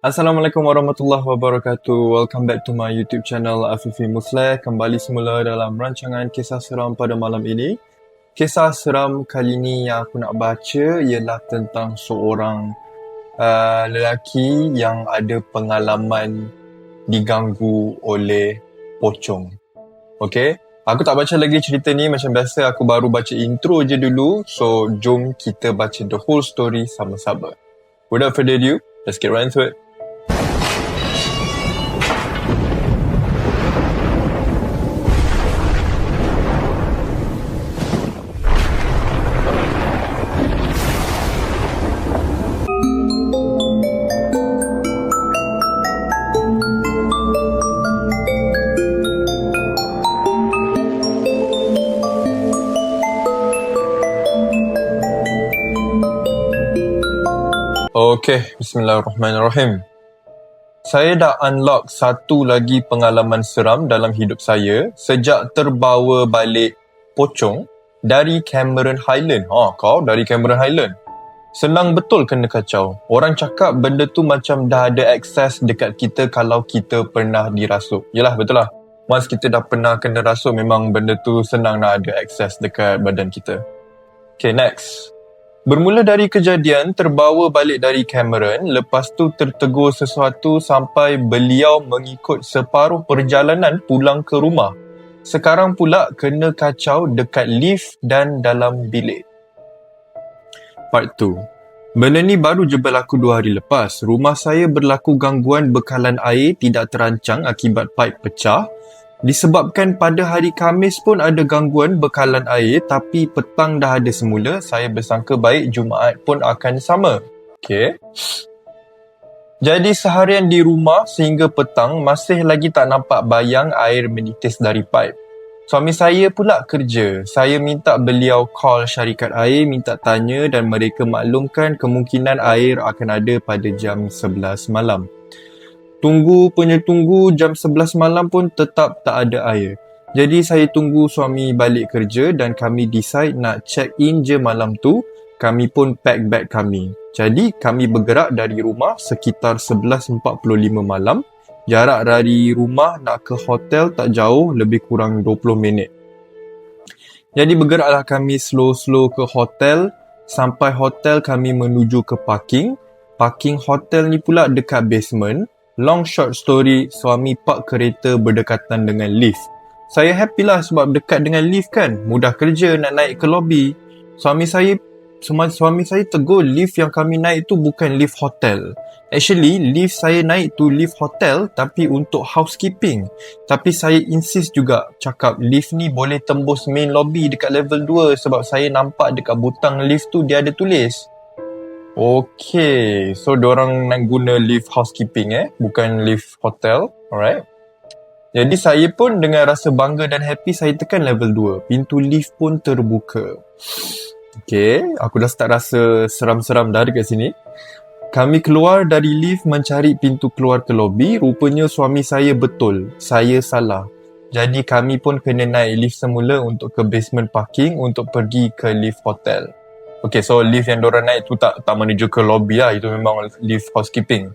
Assalamualaikum warahmatullahi wabarakatuh. Welcome back to my YouTube channel Afifi Musleh. Kembali semula dalam rancangan kisah seram pada malam ini. Kisah seram kali ini yang aku nak baca ialah tentang seorang lelaki yang ada pengalaman diganggu oleh pocong. Okay? Aku tak baca lagi cerita ni, macam biasa aku baru baca intro je dulu. So, jom kita baca the whole story sama-sama. Without further ado, let's get right into it. Okay, bismillahirrahmanirrahim. Saya dah unlock satu lagi pengalaman seram dalam hidup saya sejak terbawa balik pocong dari Cameron Highland. Kau dari Cameron Highland? Senang betul kena kacau. Orang cakap benda tu macam dah ada akses dekat kita kalau kita pernah dirasuk. Yelah, betul lah. Once kita dah pernah kena rasuk, memang benda tu senang nak ada akses dekat badan kita. Okay, next. Bermula dari kejadian terbawa balik dari Cameron, lepas tu tertegur sesuatu sampai beliau mengikut separuh perjalanan pulang ke rumah. Sekarang pula kena kacau dekat lift dan dalam bilik. Part 2. Benda ni baru je berlaku 2 hari lepas. Rumah saya berlaku gangguan bekalan air tidak terancang akibat paip pecah. Disebabkan pada hari Khamis pun ada gangguan bekalan air, tapi petang dah ada semula, saya bersangka baik Jumaat pun akan sama. Okay. Jadi seharian di rumah sehingga petang masih lagi tak nampak bayang air menitis dari paip. Suami saya pula kerja. Saya minta beliau call syarikat air, minta tanya dan mereka maklumkan kemungkinan air akan ada pada jam 11 malam. Tunggu jam 11 malam pun tetap tak ada air. Jadi saya tunggu suami balik kerja dan kami decide nak check in je malam tu. Kami pun pack bag kami. Jadi kami bergerak dari rumah sekitar 11.45 malam. Jarak dari rumah nak ke hotel tak jauh, lebih kurang 20 minit. Jadi bergeraklah kami slow-slow ke hotel. Sampai hotel kami menuju ke parking. Parking hotel ni pula dekat basement. Long short story, suami park kereta berdekatan dengan lift. Saya happy lah sebab dekat dengan lift kan. Mudah kerja nak naik ke lobby. Suami saya tegur lift yang kami naik tu bukan lift hotel. Actually, lift saya naik tu lift hotel tapi untuk housekeeping. Tapi saya insist juga cakap lift ni boleh tembus main lobby dekat level 2 sebab saya nampak dekat butang lift tu dia ada tulis. Okay, so diorang nak guna lift housekeeping bukan lift hotel. Alright. Jadi saya pun dengan rasa bangga dan happy saya tekan level 2. Pintu lift pun terbuka. Okay, aku dah start rasa seram-seram dah dekat sini. Kami keluar dari lift mencari pintu keluar ke lobby. Rupanya suami saya betul, saya salah. Jadi kami pun kena naik lift semula untuk ke basement parking untuk pergi ke lift hotel. Okay, so lift yang diorang naik tu tak menuju ke lobby lah. Itu memang lift housekeeping.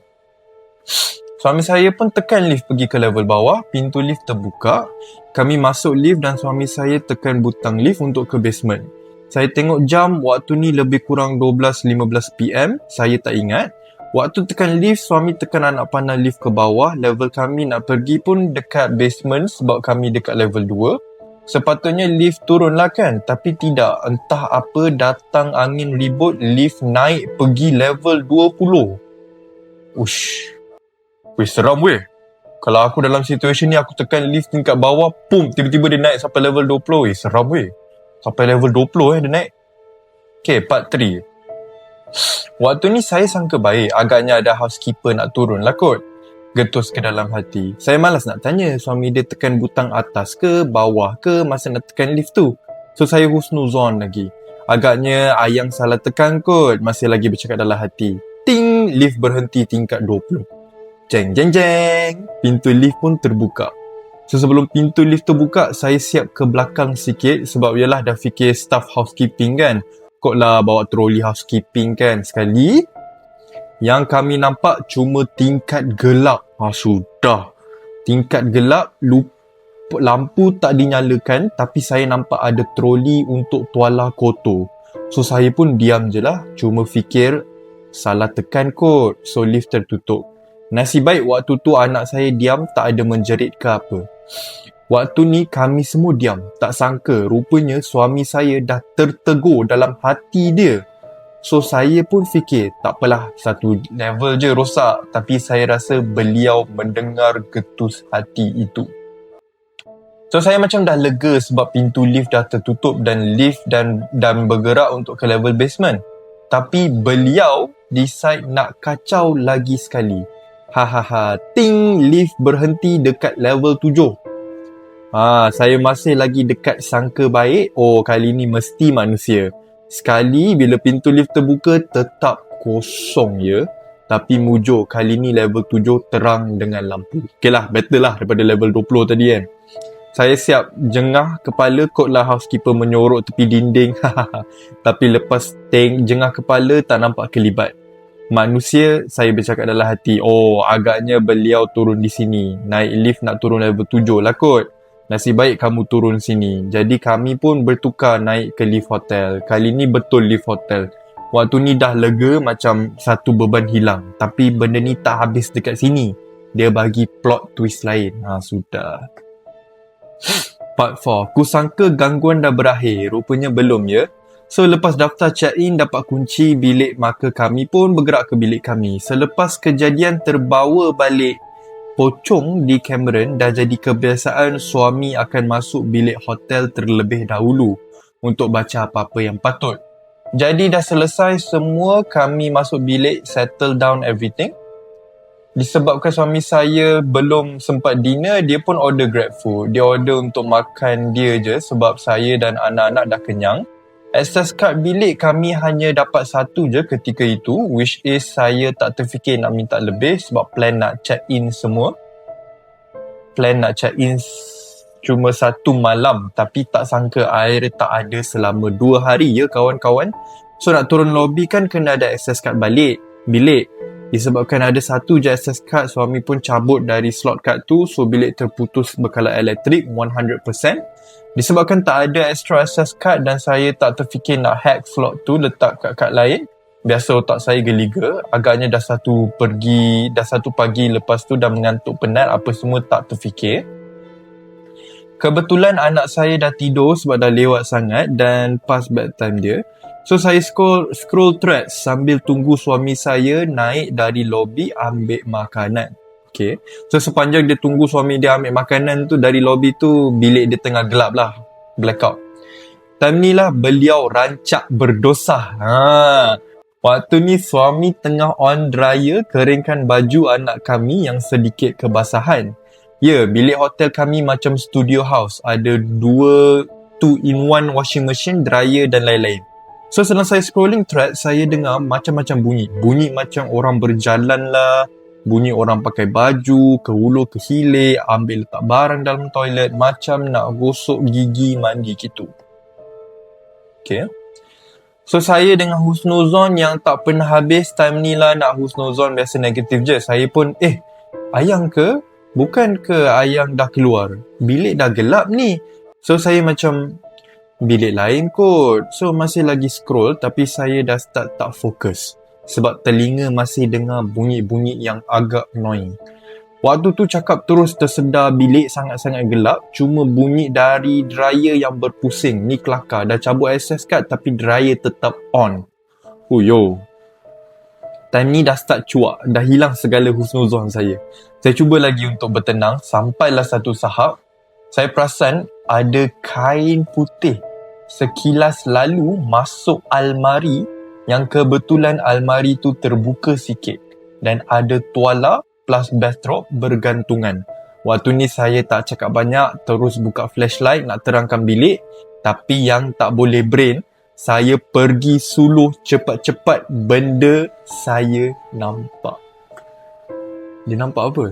Suami saya pun tekan lift pergi ke level bawah. Pintu lift terbuka. Kami masuk lift dan suami saya tekan butang lift untuk ke basement. Saya tengok jam, waktu ni lebih kurang 12.15 PM. Saya tak ingat. Waktu tekan lift, suami tekan anak panah lift ke bawah. Level kami nak pergi pun dekat basement sebab kami dekat level 2. Sepatutnya lift turunlah kan, tapi tidak. Entah apa datang angin ribut, lift naik pergi level 20. Ush. Weh, seram weh. Kalau aku dalam situasi ni, aku tekan lift tingkat bawah, pum, tiba-tiba dia naik sampai level 20. Seram weh. Sampai level 20 dia naik. Okay, part 3. Waktu ni saya sangka baik, agaknya ada housekeeper nak turun lah kot. Getus ke dalam hati. Saya malas nak tanya suami dia tekan butang atas ke, bawah ke masa nak tekan lift tu. So saya husnuzon lagi. Agaknya ayang salah tekan kot. Masih lagi bercakap dalam hati. Ting! Lift berhenti tingkat 20. Jeng jeng jeng! Pintu lift pun terbuka. So sebelum pintu lift terbuka, saya siap ke belakang sikit sebab yalah dah fikir staff housekeeping kan. Kot lah bawa troli housekeeping kan sekali. Yang kami nampak cuma tingkat gelap. Sudah. Tingkat gelap, lampu tak dinyalakan, tapi saya nampak ada troli untuk tuala kotor. So saya pun diam je lah. Cuma fikir salah tekan kot. So lift tertutup. Nasib baik waktu tu anak saya diam, tak ada menjerit ke apa. Waktu ni kami semua diam. Tak sangka rupanya suami saya dah tertegur dalam hati dia. So saya pun fikir tak apalah, satu level je rosak. Tapi saya rasa beliau mendengar getus hati itu. So saya macam dah lega sebab pintu lift dah tertutup dan lift dan bergerak untuk ke level basement. Tapi beliau decide nak kacau lagi sekali. Ting, lift berhenti dekat level 7. Saya masih lagi dekat sangka baik. Oh, kali ni mesti manusia. Sekali bila pintu lift terbuka, tetap kosong ya. Tapi mujur, kali ni level 7 terang dengan lampu. Okay lah, better lah daripada level 20 tadi kan. Saya siap jengah kepala, kotlah housekeeper menyorok tepi dinding. Tapi lepas jengah kepala, tak nampak kelibat. Manusia, saya bercakap dalam hati, oh agaknya beliau turun di sini. Naik lift nak turun level 7 lah kot. Nasib baik kamu turun sini. Jadi kami pun bertukar naik ke lift hotel. Kali ni betul lift hotel. Waktu ni dah lega macam satu beban hilang. Tapi benda ni tak habis dekat sini. Dia bagi plot twist lain. Sudah. Part 4. Kusangka gangguan dah berakhir. Rupanya belum ya. So lepas daftar check-in dapat kunci bilik, maka kami pun bergerak ke bilik kami. Selepas kejadian terbawa balik pocong di Cameron, dah jadi kebiasaan suami akan masuk bilik hotel terlebih dahulu untuk baca apa-apa yang patut. Jadi dah selesai semua, kami masuk bilik, settle down everything. Disebabkan suami saya belum sempat dinner, dia pun order Grab food. Dia order untuk makan dia je sebab saya dan anak-anak dah kenyang. Access card bilik kami hanya dapat satu je ketika itu, which is saya tak terfikir nak minta lebih sebab plan nak check-in semua. Plan nak check-in cuma satu malam, tapi tak sangka air tak ada selama 2 hari ya kawan-kawan. So nak turun lobby kan kena ada access card balik bilik. Disebabkan ada satu je access card, suami pun cabut dari slot card tu, so bilik terputus bekalan elektrik 100%. Disebabkan tak ada extra access card dan saya tak terfikir nak hack slot tu letak kat kad lain. Biasa otak saya geliga, agaknya dah satu pagi lepas tu dah mengantuk penat, apa semua tak terfikir. Kebetulan anak saya dah tidur sebab dah lewat sangat dan past bedtime dia. So saya scroll threads sambil tunggu suami saya naik dari lobi ambil makanan. Okay. So sepanjang dia tunggu suami dia ambil makanan tu, dari lobi tu bilik dia tengah gelap lah, blackout. Time ni lah beliau rancak berdosa. Waktu ni suami tengah on dryer keringkan baju anak kami yang sedikit kebasahan. Ya, bilik hotel kami macam studio house. Ada 2 2-in-1 washing machine, dryer dan lain-lain. So sedang saya scrolling thread, saya dengar macam-macam bunyi. Bunyi macam orang berjalan lah, bunyi orang pakai baju, ke hulu ke hilir, ambil letak barang dalam toilet, macam nak gosok gigi mandi gitu. Okay. So saya dengan husnuzon yang tak pernah habis, time ni lah nak husnuzon biasa negatif je. Saya pun ayang ke? Bukan ke ayang dah keluar? Bilik dah gelap ni. So saya macam bilik lain kot. So masih lagi scroll tapi saya dah start tak fokus. Sebab telinga masih dengar bunyi-bunyi yang agak annoying. Waktu tu cakap terus tersedar bilik sangat-sangat gelap. Cuma bunyi dari dryer yang berpusing. Ni kelakar. Dah cabut access card tapi dryer tetap on. Yo. Time ni dah start cuak. Dah hilang segala husnuzon saya. Saya cuba lagi untuk bertenang. Sampailah satu sahab. Saya perasan ada kain putih sekilas lalu masuk almari yang kebetulan almari tu terbuka sikit. Dan ada tuala plus bathrobe bergantungan. Waktu ni saya tak cakap banyak, terus buka flashlight nak terangkan bilik. Tapi yang tak boleh brain, saya pergi suluh cepat-cepat benda saya nampak. Dia nampak apa?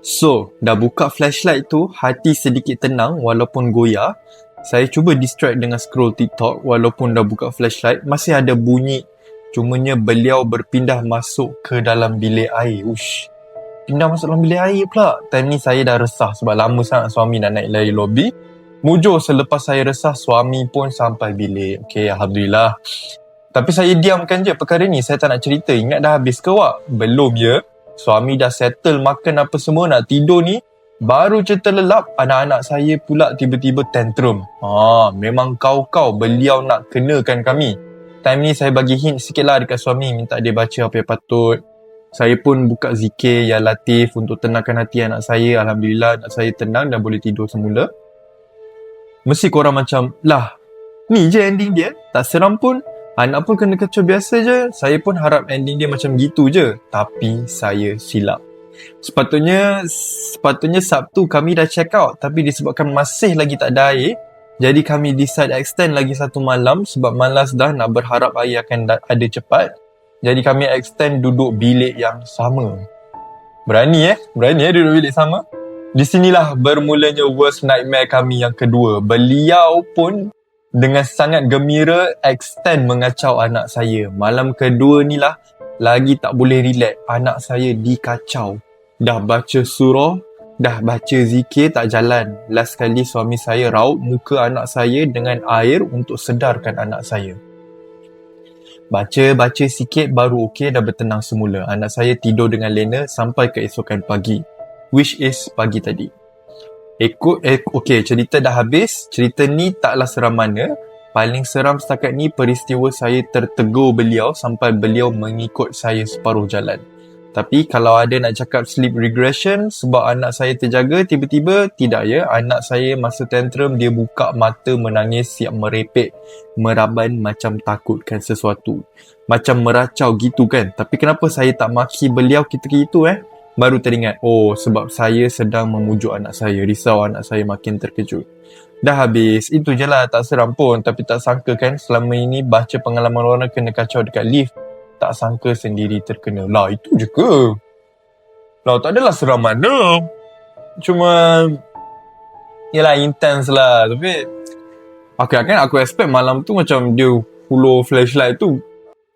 So, dah buka flashlight tu, hati sedikit tenang walaupun goyah. Saya cuba distract dengan scroll TikTok walaupun dah buka flashlight. Masih ada bunyi Cumanya beliau berpindah masuk ke dalam bilik air. Ush, pindah masuk dalam bilik air pula. Time ni saya dah resah sebab lama sangat suami dah naik dari lobi. Mujur selepas saya resah, suami pun sampai bilik. Okay, Alhamdulillah. Tapi saya diamkan je perkara ni. Saya tak nak cerita. Ingat dah habis ke wak? Belum ya. Suami dah settle makan apa semua, nak tidur ni. Baru je terlelap, anak-anak saya pula tiba-tiba tantrum. Memang kau-kau beliau nak kenakan kami. Time ni saya bagi hint sikit lah dekat suami, minta dia baca apa yang patut. Saya pun buka zikir Ya Latif untuk tenangkan hati anak saya. Alhamdulillah anak saya tenang dan boleh tidur semula. Mesti korang macam, lah, ni je ending dia, tak seram pun. Anak pun kena kacau biasa je. Saya pun harap ending dia macam gitu je. Tapi saya silap. Sepatutnya Sabtu kami dah check out, tapi disebabkan masih lagi tak ada air, jadi kami decide extend lagi satu malam sebab malas dah nak berharap air akan ada cepat. Jadi kami extend duduk bilik yang sama. Berani duduk bilik sama. Di sinilah bermulanya worst nightmare kami yang kedua. Beliau pun dengan sangat gembira extend mengacau anak saya. Malam kedua ni lah lagi tak boleh relax. Anak saya dikacau. Dah baca surah, dah baca zikir, tak jalan. Last kali suami saya raup muka anak saya dengan air untuk sedarkan anak saya. Baca sikit baru okey, dah bertenang semula. Anak saya tidur dengan lena sampai keesokan pagi. Which is pagi tadi. Okey, cerita dah habis. Cerita ni taklah seram mana. Paling seram setakat ni peristiwa saya tertegur beliau sampai beliau mengikut saya separuh jalan. Tapi kalau ada nak cakap sleep regression sebab anak saya terjaga, tiba-tiba tidak ya. Anak saya masa tantrum dia buka mata menangis siap merepek, meraban macam takutkan sesuatu. Macam meracau gitu kan. Tapi kenapa saya tak maki beliau gitu-gitu Baru teringat, sebab saya sedang memujuk anak saya. Risau anak saya makin terkejut. Dah habis, itu je lah, tak seram pun. Tapi tak sangka kan selama ini baca pengalaman orang kena kacau dekat lift. Tak sangka sendiri terkena. Lah, itu je ke? Lah, tak adalah seram mana. Cuma, yelah, intense lah. Tapi, aku expect malam tu macam dia hulur flashlight tu.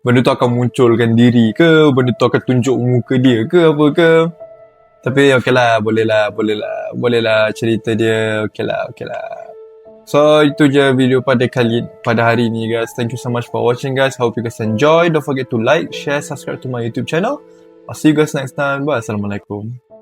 Benda tu akan munculkan diri ke? Benda tu akan tunjuk muka dia ke? Apa ke? Tapi, okeylah. Bolehlah cerita dia. Okeylah. So, itu je video pada hari ni guys. Thank you so much for watching guys. Hope you guys enjoy. Don't forget to like, share, subscribe to my YouTube channel. I'll see you guys next time. Bye. Assalamualaikum.